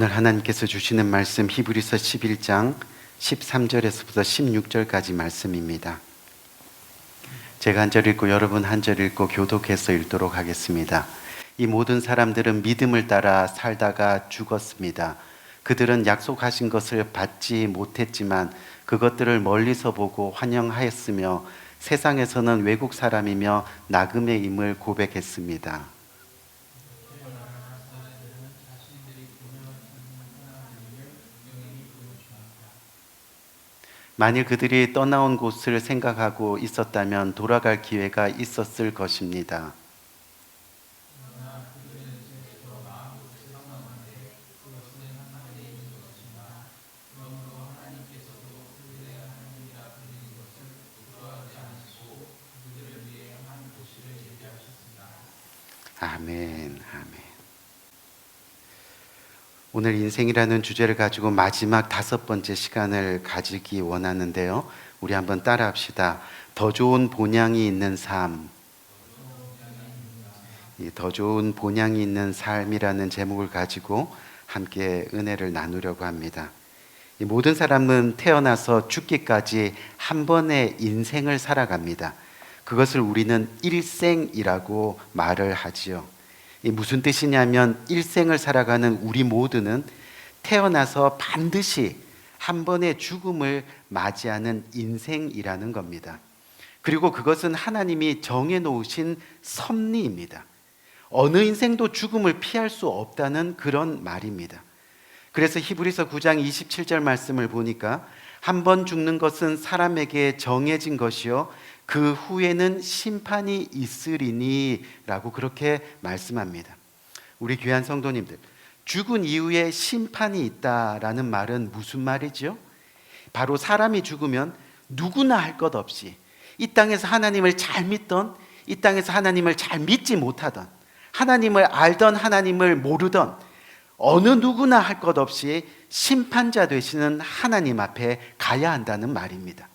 오늘 하나님께서 주시는 말씀 히브리서 11장 13절에서부터 16절까지 말씀입니다. 제가 한 절 읽고 여러분 한 절 읽고 교독해서 읽도록 하겠습니다. 이 모든 사람들은 믿음을 따라 살다가 죽었습니다. 그들은 약속하신 것을 받지 못했지만 그것들을 멀리서 보고 환영하였으며 세상에서는 외국 사람이며 나그네 임을 고백했습니다. 만일 그들이 떠나온 곳을 생각하고 있었다면 돌아갈 기회가 있었을 것입니다. 아멘, 아멘. 오늘 인생이라는 주제를 가지고 마지막 5번째 시간을 가지기 원하는데요. 우리 한번 따라 합시다. 더 좋은 본향이 있는 삶. 더 좋은 본향이 있는 삶이라는 제목을 가지고 함께 은혜를 나누려고 합니다. 이 모든 사람은 태어나서 죽기까지 한 번의 인생을 살아갑니다. 그것을 우리는 일생이라고 말을 하지요. 이 무슨 뜻이냐면 일생을 살아가는 우리 모두는 태어나서 반드시 한 번의 죽음을 맞이하는 인생이라는 겁니다. 그리고 그것은 하나님이 정해놓으신 섭리입니다. 어느 인생도 죽음을 피할 수 없다는 그런 말입니다. 그래서 히브리서 9장 27절 말씀을 보니까 한 번 죽는 것은 사람에게 정해진 것이요 그 후에는 심판이 있으리니 라고 그렇게 말씀합니다. 우리 귀한 성도님들, 죽은 이후에 심판이 있다라는 말은 무슨 말이죠? 바로 사람이 죽으면 누구나 할 것 없이 이 땅에서 하나님을 잘 믿던, 이 땅에서 하나님을 잘 믿지 못하던, 하나님을 알던 하나님을 모르던 어느 누구나 할 것 없이 심판자 되시는 하나님 앞에 가야 한다는 말입니다.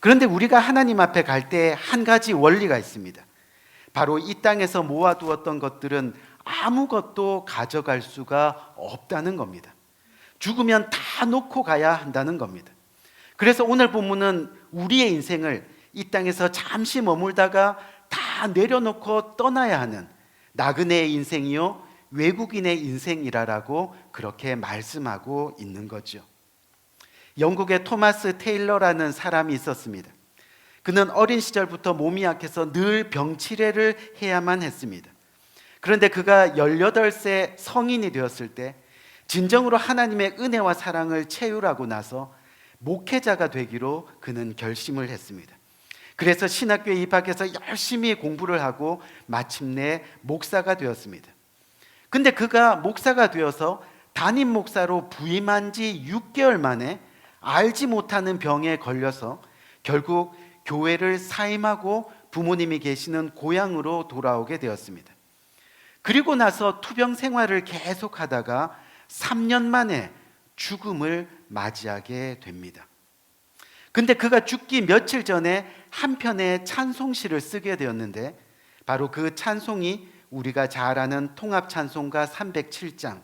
그런데 우리가 하나님 앞에 갈 때 한 가지 원리가 있습니다. 바로 이 땅에서 모아두었던 것들은 아무것도 가져갈 수가 없다는 겁니다. 죽으면 다 놓고 가야 한다는 겁니다. 그래서 오늘 본문은 우리의 인생을 이 땅에서 잠시 머물다가 다 내려놓고 떠나야 하는 나그네의 인생이요 외국인의 인생이라고 그렇게 말씀하고 있는 거죠. 영국의 토마스 테일러라는 사람이 있었습니다. 그는 어린 시절부터 몸이 약해서 늘 병치레를 해야만 했습니다. 그런데 그가 18세 성인이 되었을 때 진정으로 하나님의 은혜와 사랑을 체휼하고 나서 목회자가 되기로 그는 결심을 했습니다. 그래서 신학교에 입학해서 열심히 공부를 하고 마침내 목사가 되었습니다. 근데 그가 목사가 되어서 담임 목사로 부임한 지 6개월 만에 알지 못하는 병에 걸려서 결국 교회를 사임하고 부모님이 계시는 고향으로 돌아오게 되었습니다. 그리고 나서 투병 생활을 계속하다가 3년 만에 죽음을 맞이하게 됩니다. 근데 그가 죽기 며칠 전에 한 편의 찬송시를 쓰게 되었는데 바로 그 찬송이 우리가 잘 아는 통합찬송가 307장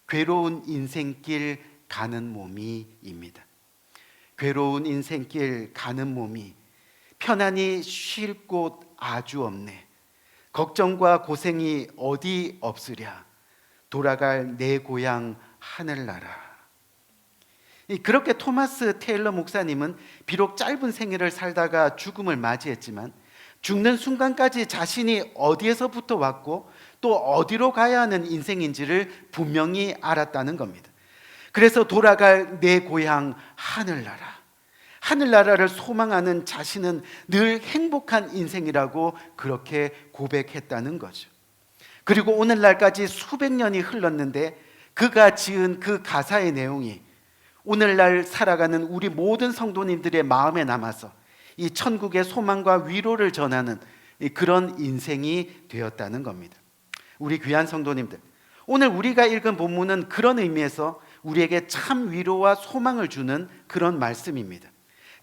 괴로운 인생길 가는 몸이입니다. 괴로운 인생길 가는 몸이 편안히 쉴 곳 아주 없네. 걱정과 고생이 어디 없으랴. 돌아갈 내 고향 하늘나라. 그렇게 토마스 테일러 목사님은 비록 짧은 생애를 살다가 죽음을 맞이했지만 죽는 순간까지 자신이 어디에서부터 왔고 또 어디로 가야 하는 인생인지를 분명히 알았다는 겁니다. 그래서 돌아갈 내 고향 하늘나라, 하늘나라를 소망하는 자신은 늘 행복한 인생이라고 그렇게 고백했다는 거죠. 그리고 오늘날까지 수백 년이 흘렀는데 그가 지은 그 가사의 내용이 오늘날 살아가는 우리 모든 성도님들의 마음에 남아서 이 천국의 소망과 위로를 전하는 그런 인생이 되었다는 겁니다. 우리 귀한 성도님들, 오늘 우리가 읽은 본문은 그런 의미에서 우리에게 참 위로와 소망을 주는 그런 말씀입니다.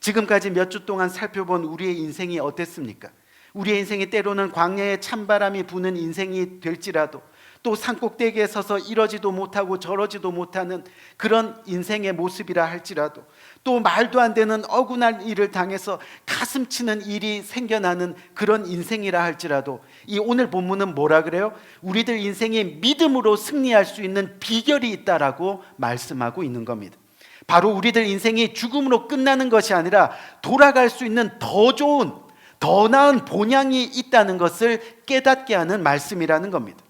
지금까지 몇 주 동안 살펴본 우리의 인생이 어땠습니까? 우리의 인생이 때로는 광야에 찬바람이 부는 인생이 될지라도 또 산꼭대기에 서서 이러지도 못하고 저러지도 못하는 그런 인생의 모습이라 할지라도, 또 말도 안 되는 억울한 일을 당해서 가슴 치는 일이 생겨나는 그런 인생이라 할지라도, 이 오늘 본문은 뭐라 그래요? 우리들 인생이 믿음으로 승리할 수 있는 비결이 있다라고 말씀하고 있는 겁니다. 바로 우리들 인생이 죽음으로 끝나는 것이 아니라 돌아갈 수 있는 더 좋은, 더 나은 본향이 있다는 것을 깨닫게 하는 말씀이라는 겁니다.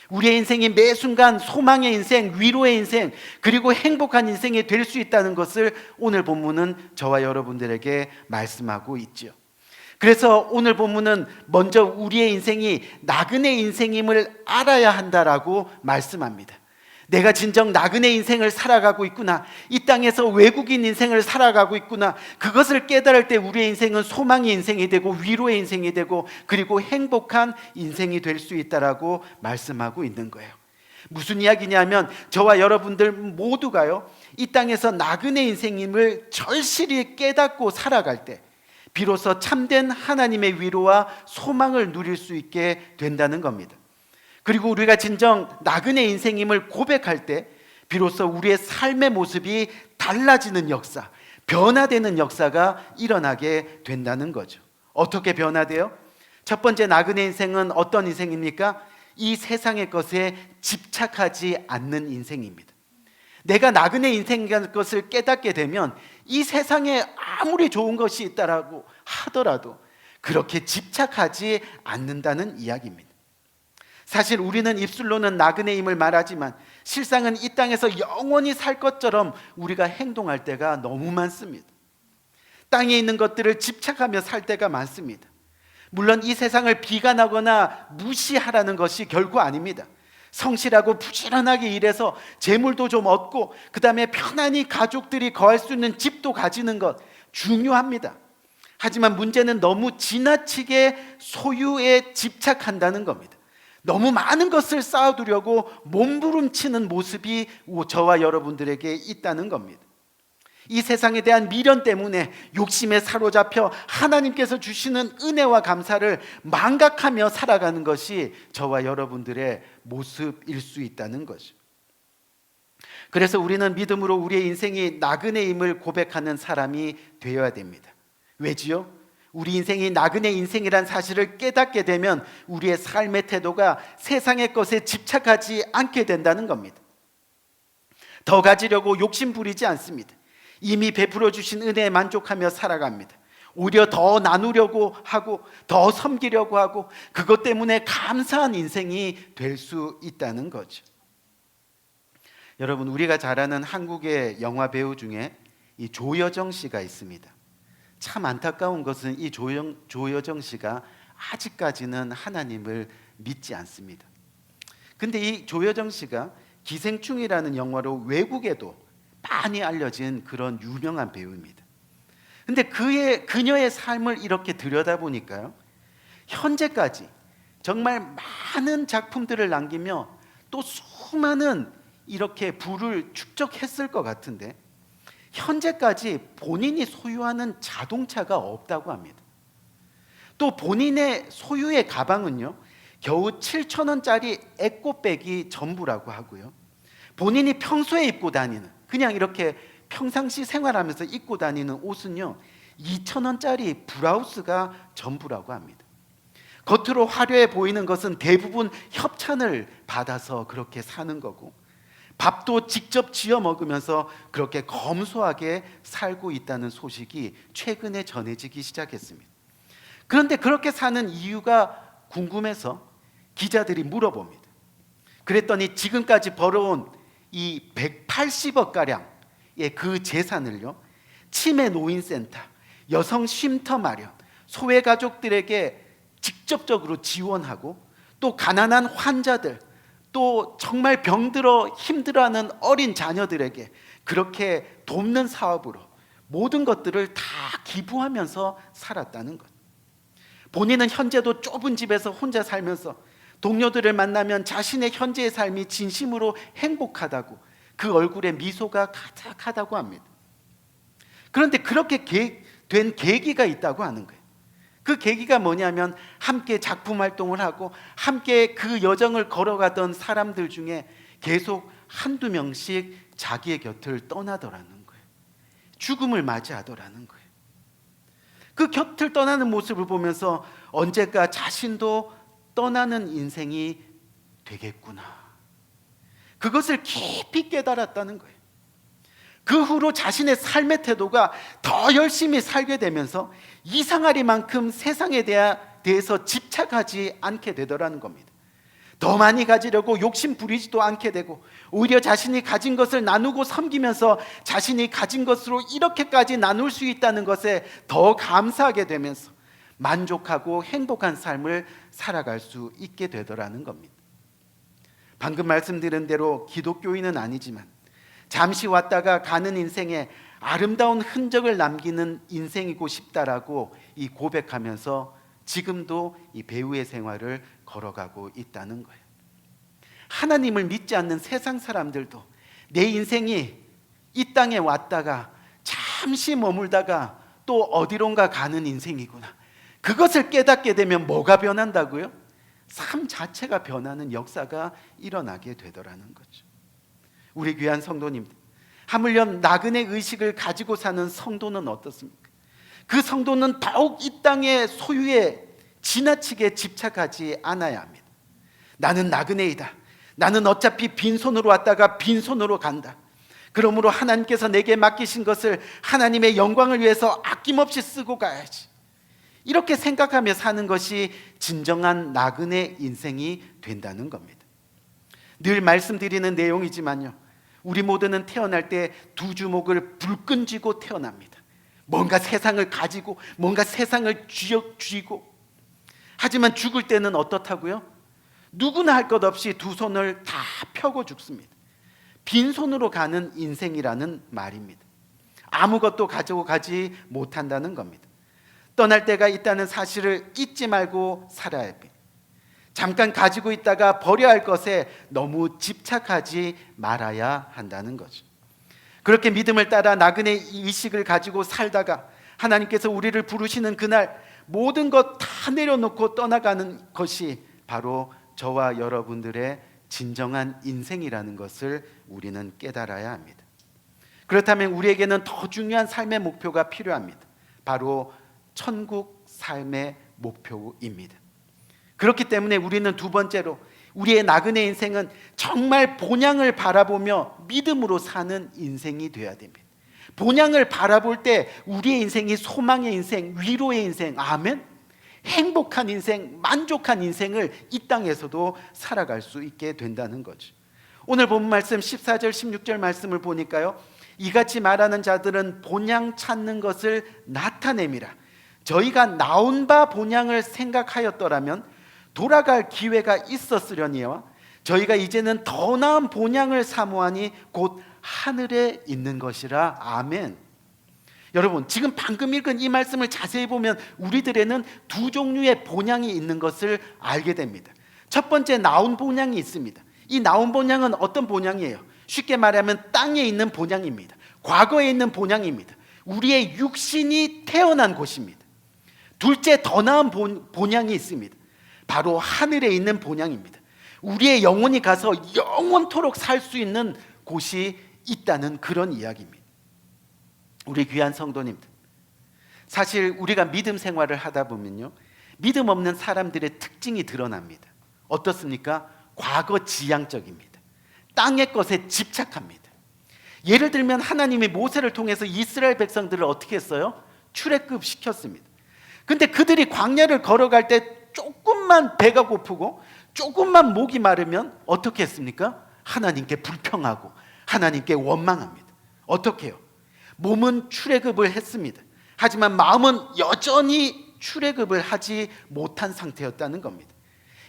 우리의 인생이 매 순간 소망의 인생, 위로의 인생, 그리고 행복한 인생이 될 수 있다는 것을 오늘 본문은 저와 여러분들에게 말씀하고 있죠. 그래서 오늘 본문은 먼저 우리의 인생이 나그네 인생임을 알아야 한다라고 말씀합니다. 내가 진정 나그네 인생을 살아가고 있구나, 이 땅에서 외국인 인생을 살아가고 있구나, 그것을 깨달을 때 우리의 인생은 소망의 인생이 되고 위로의 인생이 되고 그리고 행복한 인생이 될 수 있다라고 말씀하고 있는 거예요. 무슨 이야기냐면, 저와 여러분들 모두가요, 이 땅에서 나그네 인생임을 절실히 깨닫고 살아갈 때 비로소 참된 하나님의 위로와 소망을 누릴 수 있게 된다는 겁니다. 그리고 우리가 진정 나그네 인생임을 고백할 때 비로소 우리의 삶의 모습이 달라지는 역사, 변화되는 역사가 일어나게 된다는 거죠. 어떻게 변화돼요? 첫 번째 나그네 인생은 어떤 인생입니까? 이 세상의 것에 집착하지 않는 인생입니다. 내가 나그네 인생이라는 것을 깨닫게 되면 이 세상에 아무리 좋은 것이 있다라고 하더라도 그렇게 집착하지 않는다는 이야기입니다. 사실 우리는 입술로는 나그네임을 말하지만 실상은 이 땅에서 영원히 살 것처럼 우리가 행동할 때가 너무 많습니다. 땅에 있는 것들을 집착하며 살 때가 많습니다. 물론 이 세상을 비관하거나 무시하라는 것이 결코 아닙니다. 성실하고 부지런하게 일해서 재물도 좀 얻고 그 다음에 편안히 가족들이 거할 수 있는 집도 가지는 것 중요합니다. 하지만 문제는 너무 지나치게 소유에 집착한다는 겁니다. 너무 많은 것을 쌓아두려고 몸부림치는 모습이 저와 여러분들에게 있다는 겁니다. 이 세상에 대한 미련 때문에 욕심에 사로잡혀 하나님께서 주시는 은혜와 감사를 망각하며 살아가는 것이 저와 여러분들의 모습일 수 있다는 거죠. 그래서 우리는 믿음으로 우리의 인생이 나그네임을 고백하는 사람이 되어야 됩니다. 왜지요? 우리 인생이 나그네 인생이란 사실을 깨닫게 되면 우리의 삶의 태도가 세상의 것에 집착하지 않게 된다는 겁니다. 더 가지려고 욕심 부리지 않습니다. 이미 베풀어 주신 은혜에 만족하며 살아갑니다. 오히려 더 나누려고 하고 더 섬기려고 하고 그것 때문에 감사한 인생이 될 수 있다는 거죠. 여러분, 우리가 잘 아는 한국의 영화 배우 중에 이 조여정 씨가 있습니다. 참 안타까운 것은 이 조여정 씨가 아직까지는 하나님을 믿지 않습니다. 근데 이 조여정 씨가 기생충이라는 영화로 외국에도 많이 알려진 그런 유명한 배우입니다. 근데 그녀의 삶을 이렇게 들여다보니까요, 현재까지 정말 많은 작품들을 남기며 또 수많은 이렇게 부를 축적했을 것 같은데 현재까지 본인이 소유하는 자동차가 없다고 합니다. 또 본인의 소유의 가방은요, 겨우 7,000원짜리 에코백이 전부라고 하고요, 본인이 평소에 입고 다니는, 그냥 이렇게 평상시 생활하면서 입고 다니는 옷은요 2,000원짜리 브라우스가 전부라고 합니다. 겉으로 화려해 보이는 것은 대부분 협찬을 받아서 그렇게 사는 거고, 밥도 직접 지어 먹으면서 그렇게 검소하게 살고 있다는 소식이 최근에 전해지기 시작했습니다. 그런데 그렇게 사는 이유가 궁금해서 기자들이 물어봅니다. 그랬더니 지금까지 벌어온 이 180억가량의 그 재산을요, 치매 노인센터, 여성 쉼터 마련, 소외 가족들에게 직접적으로 지원하고, 또 가난한 환자들, 또 정말 병들어 힘들어하는 어린 자녀들에게 그렇게 돕는 사업으로 모든 것들을 다 기부하면서 살았다는 것. 본인은 현재도 좁은 집에서 혼자 살면서 동료들을 만나면 자신의 현재의 삶이 진심으로 행복하다고, 그 얼굴에 미소가 가득하다고 합니다. 그런데 그렇게 된 계기가 있다고 하는 거예요. 그 계기가 뭐냐면 함께 작품 활동을 하고 함께 그 여정을 걸어가던 사람들 중에 계속 한두 명씩 자기의 곁을 떠나더라는 거예요. 죽음을 맞이하더라는 거예요. 그 곁을 떠나는 모습을 보면서 언젠가 자신도 떠나는 인생이 되겠구나, 그것을 깊이 깨달았다는 거예요. 그 후로 자신의 삶의 태도가 더 열심히 살게 되면서 이상하리만큼 세상에 대해서 집착하지 않게 되더라는 겁니다. 더 많이 가지려고 욕심 부리지도 않게 되고, 오히려 자신이 가진 것을 나누고 섬기면서 자신이 가진 것으로 이렇게까지 나눌 수 있다는 것에 더 감사하게 되면서 만족하고 행복한 삶을 살아갈 수 있게 되더라는 겁니다. 방금 말씀드린 대로 기독교인은 아니지만 잠시 왔다가 가는 인생에 아름다운 흔적을 남기는 인생이고 싶다라고 이 고백하면서 지금도 이 배우의 생활을 걸어가고 있다는 거예요. 하나님을 믿지 않는 세상 사람들도 내 인생이 이 땅에 왔다가 잠시 머물다가 또 어디론가 가는 인생이구나, 그것을 깨닫게 되면 뭐가 변한다고요? 삶 자체가 변하는 역사가 일어나게 되더라는 거죠. 우리 귀한 성도님들, 하물며 나그네 의식을 가지고 사는 성도는 어떻습니까? 그 성도는 더욱 이 땅의 소유에 지나치게 집착하지 않아야 합니다. 나는 나그네이다, 나는 어차피 빈손으로 왔다가 빈손으로 간다, 그러므로 하나님께서 내게 맡기신 것을 하나님의 영광을 위해서 아낌없이 쓰고 가야지, 이렇게 생각하며 사는 것이 진정한 나그네 인생이 된다는 겁니다. 늘 말씀드리는 내용이지만요, 우리 모두는 태어날 때 두 주먹을 불끈 쥐고 태어납니다. 뭔가 세상을 가지고 뭔가 세상을 쥐고, 하지만 죽을 때는 어떻다고요? 누구나 할 것 없이 두 손을 다 펴고 죽습니다. 빈손으로 가는 인생이라는 말입니다. 아무것도 가지고 가지 못한다는 겁니다. 떠날 때가 있다는 사실을 잊지 말고 살아야 합니다. 잠깐 가지고 있다가 버려야 할 것에 너무 집착하지 말아야 한다는 거죠. 그렇게 믿음을 따라 나그네 의식을 가지고 살다가 하나님께서 우리를 부르시는 그날 모든 것 다 내려놓고 떠나가는 것이 바로 저와 여러분들의 진정한 인생이라는 것을 우리는 깨달아야 합니다. 그렇다면 우리에게는 더 중요한 삶의 목표가 필요합니다. 바로 천국 삶의 목표입니다. 그렇기 때문에 우리는 두 번째로 우리의 나그네 인생은 정말 본향을 바라보며 믿음으로 사는 인생이 되어야 됩니다. 본향을 바라볼 때 우리의 인생이 소망의 인생, 위로의 인생, 아멘, 행복한 인생, 만족한 인생을 이 땅에서도 살아갈 수 있게 된다는 거죠. 오늘 본 말씀 14절 16절 말씀을 보니까요, 이같이 말하는 자들은 본향 찾는 것을 나타내미라. 저희가 나온 바 본향을 생각하였더라면 돌아갈 기회가 있었으려니와 저희가 이제는 더 나은 본향을 사모하니 곧 하늘에 있는 것이라. 아멘. 여러분, 지금 방금 읽은 이 말씀을 자세히 보면 우리들에는 두 종류의 본향이 있는 것을 알게 됩니다. 첫 번째, 나온 본향이 있습니다. 이 나온 본향은 어떤 본향이에요? 쉽게 말하면 땅에 있는 본향입니다. 과거에 있는 본향입니다. 우리의 육신이 태어난 곳입니다. 둘째, 더 나은 본향이 있습니다. 바로 하늘에 있는 본향입니다. 우리의 영혼이 가서 영원토록 살 수 있는 곳이 있다는 그런 이야기입니다. 우리 귀한 성도님들, 사실 우리가 믿음 생활을 하다 보면요, 믿음 없는 사람들의 특징이 드러납니다. 어떻습니까? 과거 지향적입니다. 땅의 것에 집착합니다. 예를 들면 하나님이 모세를 통해서 이스라엘 백성들을 어떻게 했어요? 출애굽 시켰습니다. 근데 그들이 광야를 걸어갈 때 조금만 배가 고프고 조금만 목이 마르면 어떻게 했습니까? 하나님께 불평하고 하나님께 원망합니다. 어떻게 해요? 몸은 출애굽을 했습니다. 하지만 마음은 여전히 출애굽을 하지 못한 상태였다는 겁니다.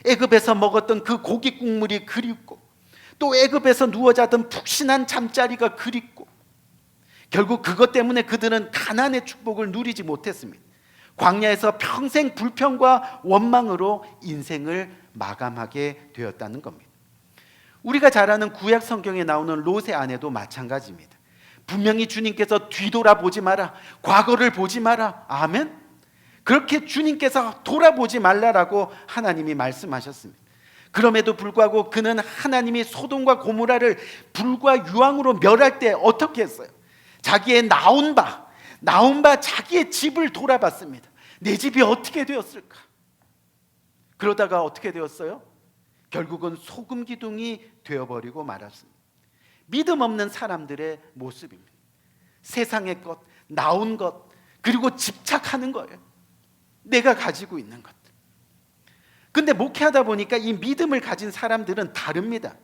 애굽에서 먹었던 그 고기 국물이 그립고, 또 애굽에서 누워 자던 푹신한 잠자리가 그립고, 결국 그것 때문에 그들은 가나안의 축복을 누리지 못했습니다. 광야에서 평생 불평과 원망으로 인생을 마감하게 되었다는 겁니다. 우리가 잘 아는 구약 성경에 나오는 롯의 아내도 마찬가지입니다. 분명히 주님께서 뒤돌아보지 마라, 과거를 보지 마라, 아멘, 그렇게 주님께서 돌아보지 말라라고 하나님이 말씀하셨습니다. 그럼에도 불구하고 그는 하나님이 소돔과 고모라를 불과 유황으로 멸할 때 어떻게 했어요? 자기의 나온 바 자기의 집을 돌아봤습니다. 내 집이 어떻게 되었을까? 그러다가 어떻게 되었어요? 결국은 소금 기둥이 되어버리고 말았습니다. 믿음 없는 사람들의 모습입니다. 세상의 것, 나온 것, 그리고 집착하는 거예요. 내가 가지고 있는 것. 근데 목회하다 보니까 이 믿음을 가진 사람들은 다릅니다.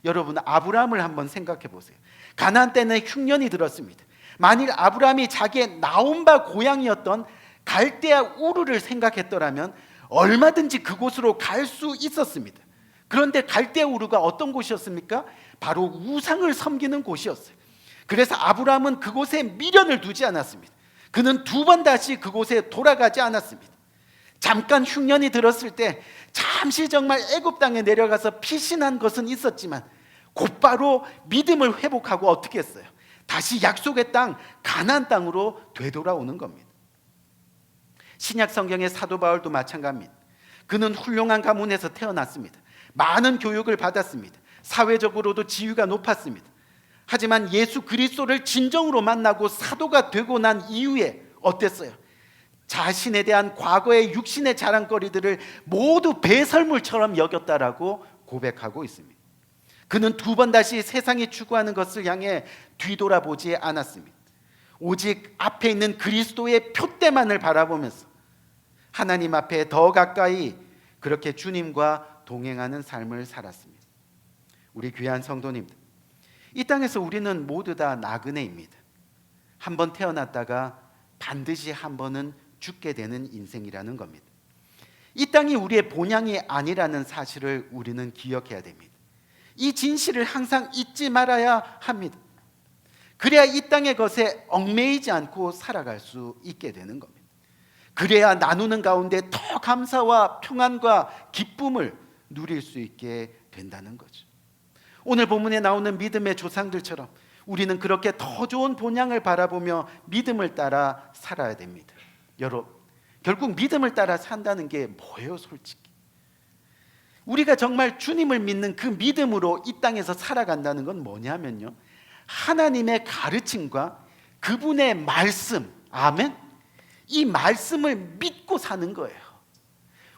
여러분, 아브라함을 한번 생각해 보세요. 가나안 때는 흉년이 들었습니다. 만일 아브라함이 자기의 나온 바 고향이었던 갈대아 우르를 생각했더라면 얼마든지 그곳으로 갈 수 있었습니다. 그런데 갈대아 우르가 어떤 곳이었습니까? 바로 우상을 섬기는 곳이었어요. 그래서 아브라함은 그곳에 미련을 두지 않았습니다. 그는 두 번 다시 그곳에 돌아가지 않았습니다. 잠깐 흉년이 들었을 때 잠시 정말 애굽 땅에 내려가서 피신한 것은 있었지만 곧바로 믿음을 회복하고 어떻게 했어요? 다시 약속의 땅 가나안 땅으로 되돌아오는 겁니다. 신약 성경의 사도 바울도 마찬가지입니다. 그는 훌륭한 가문에서 태어났습니다. 많은 교육을 받았습니다. 사회적으로도 지위가 높았습니다. 하지만 예수 그리스도를 진정으로 만나고 사도가 되고 난 이후에 어땠어요? 자신에 대한 과거의 육신의 자랑거리들을 모두 배설물처럼 여겼다라고 고백하고 있습니다. 그는 두 번 다시 세상이 추구하는 것을 향해 뒤돌아보지 않았습니다. 오직 앞에 있는 그리스도의 표대만을 바라보면서 하나님 앞에 더 가까이 그렇게 주님과 동행하는 삶을 살았습니다. 우리 귀한 성도님들, 이 땅에서 우리는 모두 다 나그네입니다. 한 번 태어났다가 반드시 한 번은 죽게 되는 인생이라는 겁니다. 이 땅이 우리의 본향이 아니라는 사실을 우리는 기억해야 됩니다. 이 진실을 항상 잊지 말아야 합니다. 그래야 이 땅의 것에 얽매이지 않고 살아갈 수 있게 되는 겁니다. 그래야 나누는 가운데 더 감사와 평안과 기쁨을 누릴 수 있게 된다는 거죠. 오늘 본문에 나오는 믿음의 조상들처럼 우리는 그렇게 더 좋은 본향을 바라보며 믿음을 따라 살아야 됩니다. 여러분, 결국 믿음을 따라 산다는 게 뭐예요, 솔직히? 우리가 정말 주님을 믿는 그 믿음으로 이 땅에서 살아간다는 건 뭐냐면요, 하나님의 가르침과 그분의 말씀, 아멘? 이 말씀을 믿고 사는 거예요.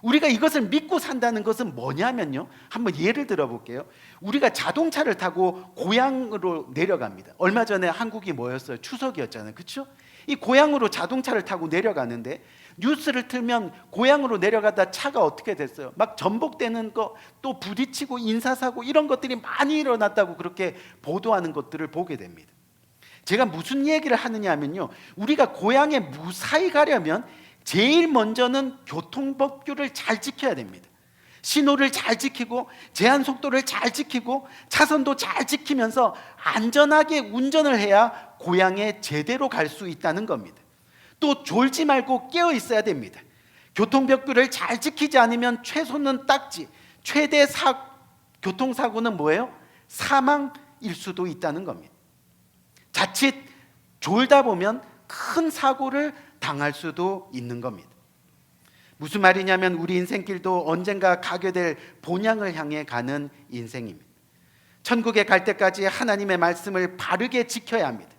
우리가 이것을 믿고 산다는 것은 뭐냐면요, 한번 예를 들어 볼게요. 우리가 자동차를 타고 고향으로 내려갑니다. 얼마 전에 한국이 뭐였어요? 추석이었잖아요, 그렇죠? 이 고향으로 자동차를 타고 내려가는데 뉴스를 틀면 고향으로 내려가다 차가 어떻게 됐어요? 막 전복되는 거, 또 부딪히고 인사사고 이런 것들이 많이 일어났다고 그렇게 보도하는 것들을 보게 됩니다. 제가 무슨 얘기를 하느냐 하면요, 우리가 고향에 무사히 가려면 제일 먼저는 교통법규를 잘 지켜야 됩니다. 신호를 잘 지키고 제한 속도를 잘 지키고 차선도 잘 지키면서 안전하게 운전을 해야 고향에 제대로 갈 수 있다는 겁니다. 또 졸지 말고 깨어 있어야 됩니다. 교통법규를 잘 지키지 않으면 최소는 딱지, 최대 교통사고는 뭐예요? 사망일 수도 있다는 겁니다. 자칫 졸다 보면 큰 사고를 당할 수도 있는 겁니다. 무슨 말이냐면 우리 인생길도 언젠가 가게 될 본향을 향해 가는 인생입니다. 천국에 갈 때까지 하나님의 말씀을 바르게 지켜야 합니다.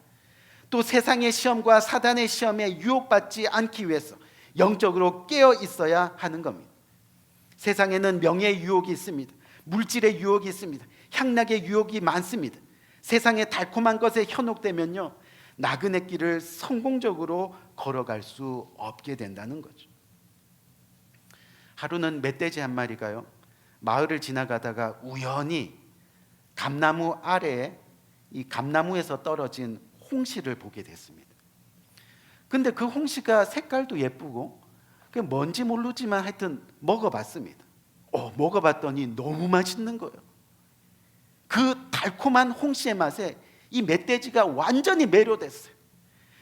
또 세상의 시험과 사단의 시험에 유혹받지 않기 위해서 영적으로 깨어 있어야 하는 겁니다. 세상에는 명예의 유혹이 있습니다. 물질의 유혹이 있습니다. 향락의 유혹이 많습니다. 세상의 달콤한 것에 현혹되면요, 나그네 길을 성공적으로 걸어갈 수 없게 된다는 거죠. 하루는 멧돼지 한 마리가요, 마을을 지나가다가 우연히 감나무 아래에 이 감나무에서 떨어진 홍시를 보게 됐습니다. 근데 그 홍시가 색깔도 예쁘고 뭔지 모르지만 하여튼 먹어봤습니다. 먹어봤더니 너무 맛있는 거예요. 그 달콤한 홍시의 맛에 이 멧돼지가 완전히 매료됐어요.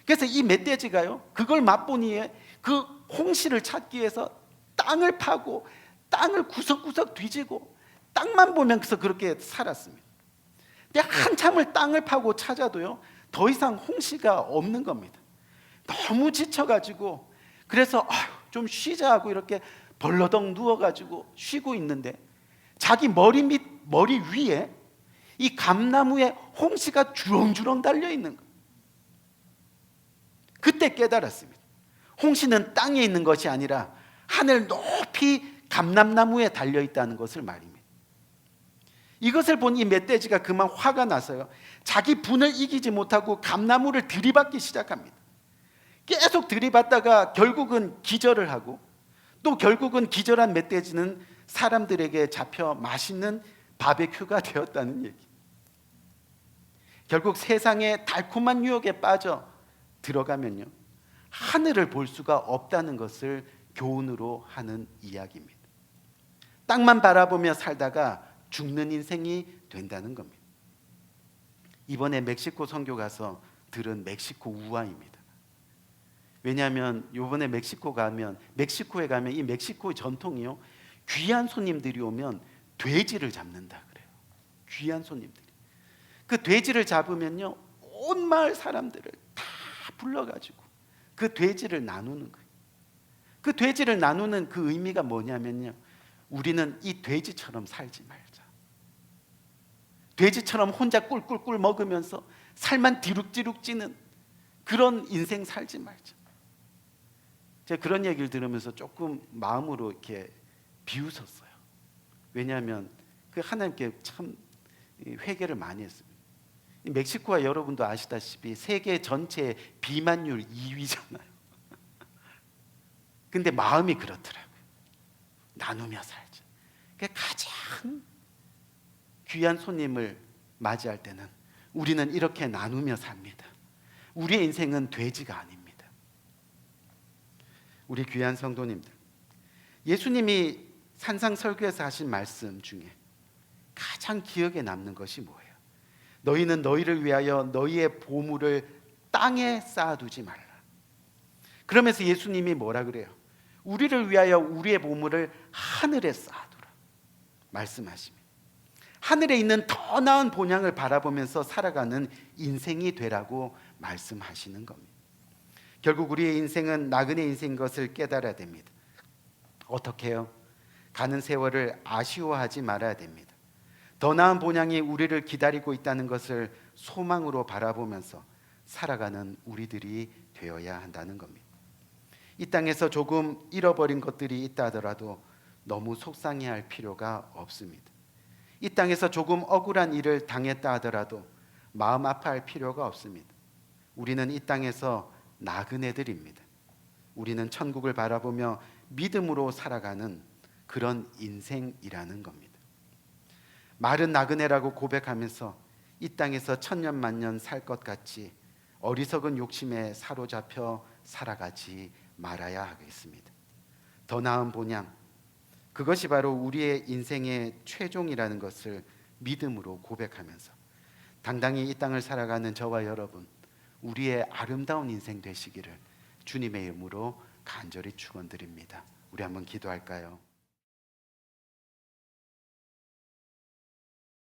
그래서 이 멧돼지가요, 그걸 맛보니 그 홍시를 찾기 위해서 땅을 파고 땅을 구석구석 뒤지고 땅만 보면서 그렇게 살았습니다. 근데 한참을 땅을 파고 찾아도요, 더 이상 홍시가 없는 겁니다. 너무 지쳐가지고 그래서 좀 쉬자 하고 이렇게 벌러덩 누워가지고 쉬고 있는데 자기 머리 위에 이 감나무에 홍시가 주렁주렁 달려 있는 거예요. 그때 깨달았습니다. 홍시는 땅에 있는 것이 아니라 하늘 높이 감람나무에 달려 있다는 것을 말입니다. 이것을 본 이 멧돼지가 그만 화가 나서요, 자기 분을 이기지 못하고 감나무를 들이받기 시작합니다. 계속 들이받다가 결국은 기절을 하고, 또 결국은 기절한 멧돼지는 사람들에게 잡혀 맛있는 바베큐가 되었다는 얘기. 결국 세상의 달콤한 유혹에 빠져 들어가면요, 하늘을 볼 수가 없다는 것을 교훈으로 하는 이야기입니다. 땅만 바라보며 살다가 죽는 인생이 된다는 겁니다. 이번에 멕시코 선교 가서 들은 멕시코 우화입니다. 왜냐하면 이번에 멕시코에 가면 이 멕시코의 전통이요, 귀한 손님들이 오면 돼지를 잡는다 그래요. 귀한 손님들이. 그 돼지를 잡으면요, 온 마을 사람들을 다 불러가지고 그 돼지를 나누는 거예요. 그 돼지를 나누는 그 의미가 뭐냐면요, 우리는 이 돼지처럼 살지 말자. 돼지처럼 혼자 꿀꿀꿀 먹으면서 살만 디룩디룩 찌는 그런 인생 살지 말자. 제가 그런 얘기를 들으면서 조금 마음으로 이렇게 비웃었어요. 왜냐하면 그 하나님께 참 회개를 많이 했습니다. 멕시코가 여러분도 아시다시피 세계 전체 비만율 2위잖아요. 근데 마음이 그렇더라고요. 나누며 살자. 가장 귀한 손님을 맞이할 때는 우리는 이렇게 나누며 삽니다. 우리의 인생은 돼지가 아닙니다. 우리 귀한 성도님들, 예수님이 산상설교에서 하신 말씀 중에 가장 기억에 남는 것이 뭐예요? 너희는 너희를 위하여 너희의 보물을 땅에 쌓아두지 말라. 그러면서 예수님이 뭐라 그래요? 우리를 위하여 우리의 보물을 하늘에 쌓아두라 말씀하십니다. 하늘에 있는 더 나은 본향을 바라보면서 살아가는 인생이 되라고 말씀하시는 겁니다. 결국 우리의 인생은 나그네 인생인 것을 깨달아야 됩니다. 어떻게 해요? 가는 세월을 아쉬워하지 말아야 됩니다. 더 나은 본향이 우리를 기다리고 있다는 것을 소망으로 바라보면서 살아가는 우리들이 되어야 한다는 겁니다. 이 땅에서 조금 잃어버린 것들이 있다 하더라도 너무 속상해할 필요가 없습니다. 이 땅에서 조금 억울한 일을 당했다 하더라도 마음 아파할 필요가 없습니다. 우리는 이 땅에서 나그네들입니다. 우리는 천국을 바라보며 믿음으로 살아가는 그런 인생이라는 겁니다. 말은 나그네라고 고백하면서 이 땅에서 천년 만년 살 것 같이 어리석은 욕심에 사로잡혀 살아가지 말아야 하겠습니다. 더 나은 본향, 그것이 바로 우리의 인생의 최종이라는 것을 믿음으로 고백하면서 당당히 이 땅을 살아가는 저와 여러분, 우리의 아름다운 인생 되시기를 주님의 이름으로 간절히 축원드립니다. 우리 한번 기도할까요?